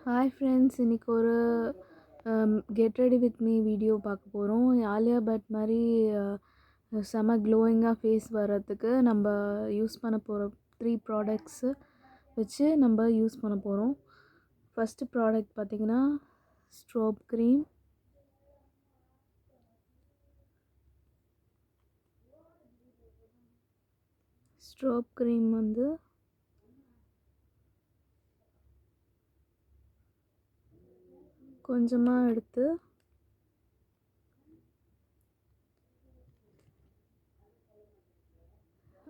Hi friends, இன்னைக்கு ஒரு get ready with me video பார்க்க போகிறோம். ஆலியா பட் மாதிரி செம க்ளோயிங்காக ஃபேஸ் வர்றதுக்கு நம்ம யூஸ் பண்ண போகிற 3 ப்ராடக்ட்ஸு வச்சு நம்ம யூஸ் பண்ண போகிறோம். ஃபஸ்ட்டு ப்ராடக்ட் பார்த்திங்கன்னா ஸ்ட்ரோப் க்ரீம். ஸ்ட்ரோப் க்ரீம் வந்து கொஞ்சமாக எடுத்து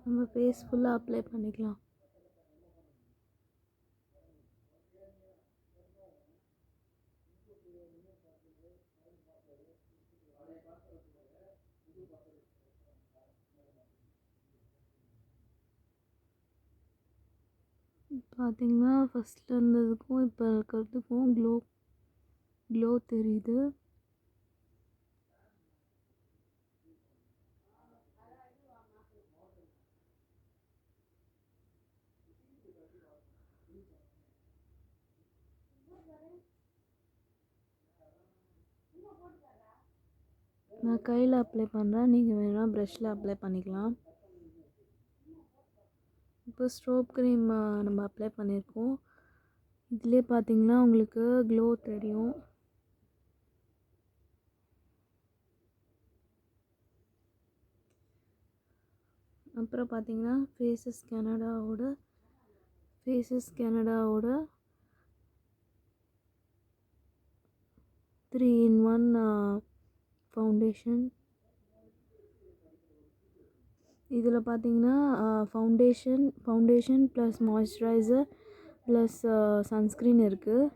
நம்ம ஃபேஸ் ஃபுல்லாக அப்ளை பண்ணிக்கலாம். பார்த்திங்கன்னா ஃபஸ்ட்டில் இருந்ததுக்கும் இப்போ இருக்கிறதுக்கும் க்ளோ தெரியுது. நான் கையில் அப்ளை பண்ணுறேன், நீங்கள் வேணால் ப்ரஷில் அப்ளை பண்ணிக்கலாம். இப்போ ஸ்ட்ரோப் க்ரீம் நம்ம அப்ளை பண்ணியிருக்கோம். இதிலே பார்த்தீங்கன்னா உங்களுக்கு க்ளோ தெரியும். அப்புறம் பார்த்தீங்கன்னா ஃபேஸஸ் கனடாவோட 3-in-1 ஃபவுண்டேஷன். இதில் பார்த்தீங்கன்னா foundation plus moisturiser plus sunscreen இருக்குது.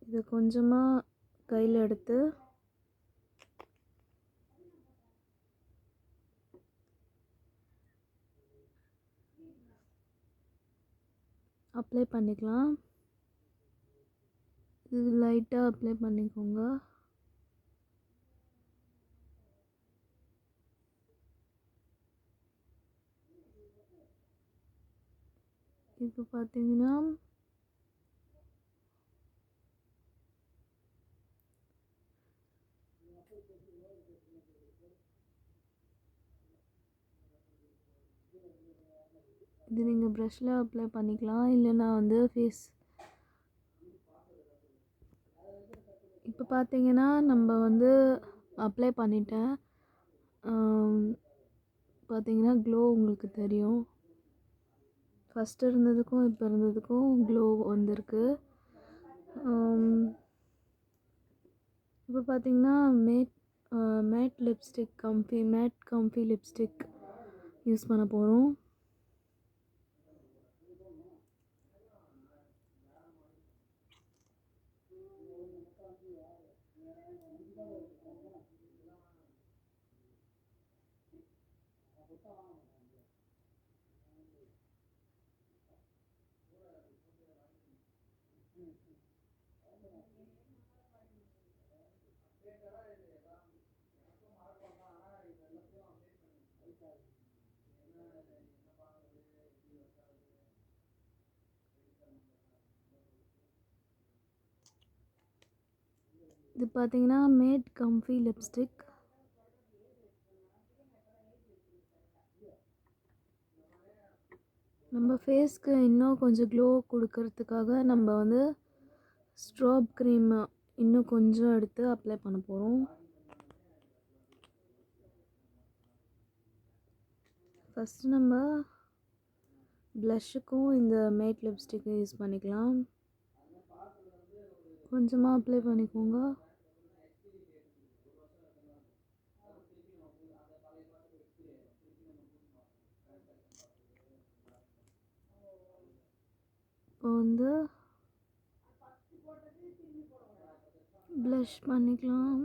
இதை கொஞ்சமாக கையில் எடுத்து அப்ளை பண்ணிக்கலாம். இது லைட்டாக அப்ளை பண்ணிக்கோங்க. இப்போ பார்த்தீங்கன்னா இது நீங்கள் ப்ரஷில் அப்ளை பண்ணிக்கலாம், இல்லைன்னா வந்து இப்போ பார்த்தீங்கன்னா நம்ம வந்து அப்ளை பண்ணிட்டேன். பார்த்தீங்கன்னா க்ளோ உங்களுக்கு தெரியும். ஃபஸ்ட்டு இருந்ததுக்கும் இப்போ இருந்ததுக்கும் க்ளோ வந்திருக்கு. இப்போ பார்த்தீங்கன்னா மேட் கம்ஃபி லிப்ஸ்டிக் யூஸ் பண்ண போகிறோம். இது பார்த்தீங்கன்னா மேட் கம்ஃபி லிப்ஸ்டிக். நம்ம ஃபேஸ்க்கு இன்னும் கொஞ்சம் க்ளோ கொடுக்கறதுக்காக நம்ம வந்து ஸ்ட்ரோப் க்ரீம் இன்னும் கொஞ்சம் எடுத்து அப்ளை பண்ண போகிறோம். ஃபஸ்ட்டு நம்ம ப்ளஷ்ஷுக்கும் இந்த மேட் லிப்ஸ்டிக்கை யூஸ் பண்ணிக்கலாம். கொஞ்சமாக அப்ளை பண்ணிக்கோங்க. இப்போ வந்து ப்ளஷ் பண்ணிக்கலாம்.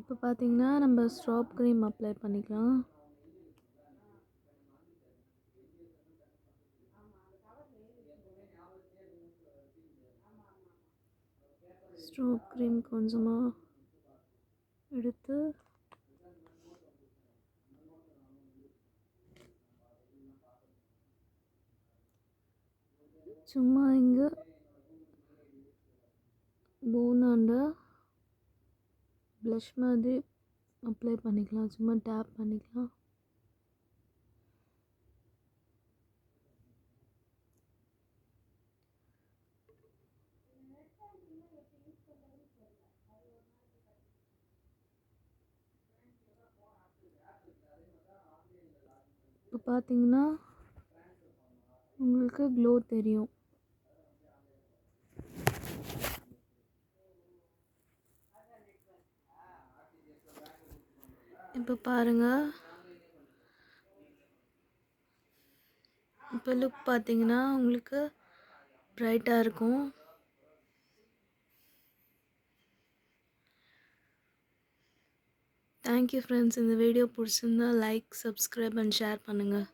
இப்போ பார்த்தீங்கன்னா நம்ம ஸ்ட்ராப் க்ரீம் அப்ளை பண்ணிக்கலாம். ஸ்ட்ராப் க்ரீம் கொஞ்சமாக எடுத்து சும்மா இங்கே போனாண்ட ப்ளஷ் மாதிரி அப்ளை பண்ணிக்கலாம். சும்மா டேப் பண்ணிக்கலாம். இப்போ பார்த்தீங்கன்னா உங்களுக்கு க்ளோ தெரியும். இப்போ பாருங்கள், இப்போ லுக் பார்த்தீங்கன்னா உங்களுக்கு ப்ரைட்டாக இருக்கும். Thank you friends. இந்த வீடியோ பிடிச்சிருந்தா லைக், சப்ஸ்கிரைப் அண்ட் ஷேர் பண்ணுங்கள்.